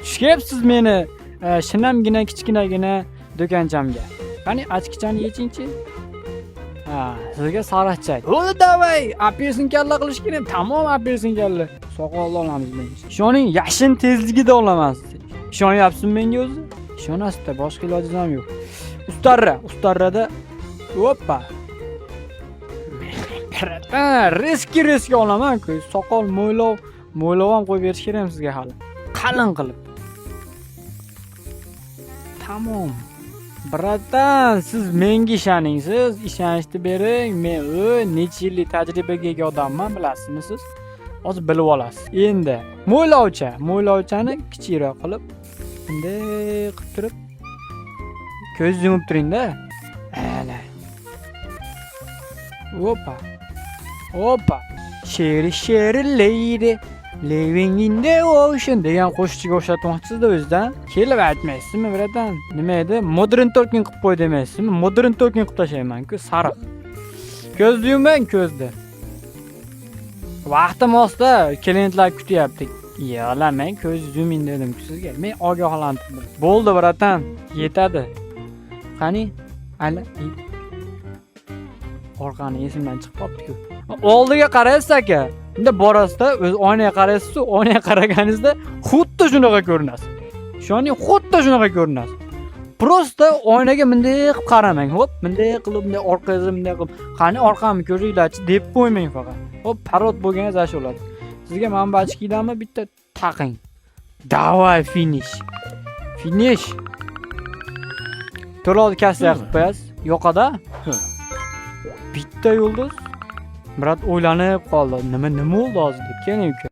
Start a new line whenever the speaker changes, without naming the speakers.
Xush kelibsiz meni shinamgina kichkinagina do'konchamga. Qani achkichani yechingchi. Ha, sizga sariq chay. O'zi davay, apelsin kalla qilish kerak. Tamom, apelsin kalla. Soqolni olamiz men. Ishoning, yashin tezligida olaman. Ishonyapsizmi menga o'zi? Ishonasizda, boshqa ilojim ham yo'q. Ustarrada hoppa. Riski olaman-ku. Soqol, mo'ylov ham qo'yib berish kerak sizga hali. Qalin qilib. Tamom. Bratan, siz menga ishoning, siz ishonchni bering. Men necha yillik tajribaga ega odamman, bilasizmi siz? Hozir bilib olasiz. Endi mo'ylovchani kichikroq qilib, bunday qilib turib ko'z yumib turing-da. Ana. Hoppa. Sheri lady. Living in the ocean degan qo'shiqchiga o'xshatmoqchisiz-da o'zidan. Kelib aytmaysizmi, bratan? Nima edi? Modern talking qilib qo'y demaysizmi? Modern talking qilib tashlayman-ku, sariq. Ko'zni yumang, ko'zni. Vaqtim osda, klientlar kutyapti. Yig'lamang, ko'z yuming dedim-ku sizga. Men ogohlantirdim. Bo'ldi, bratan, yetadi. Qani? Ala orqani esimdan chiqib qolibdi-ku. Oldiga qaraysiz aka. Endi borasizda o'z oynaga qaraysiz, oynaga qaraganingizda xuddi shunaqa ko'rinasiz. Ishoning, xuddi shunaqa ko'rinasiz. Prosta oynaga bunday qilib qaramang. Hop, bunday qilib, bunday orqangizga bunday qilib, qani orqamni ko'ringlarchi deb qo'ymang faqat. Hop, parod bo'lganingiz ash bo'ladi. Sizga manbachkidanmi bitta taqing. Davay finish. To'lov kassaya qilib qo'yasiz. Yo'qada? Bitta yulduz. Murat o'ylanib qoldi. Nima oldi hozir deb. Keling uka.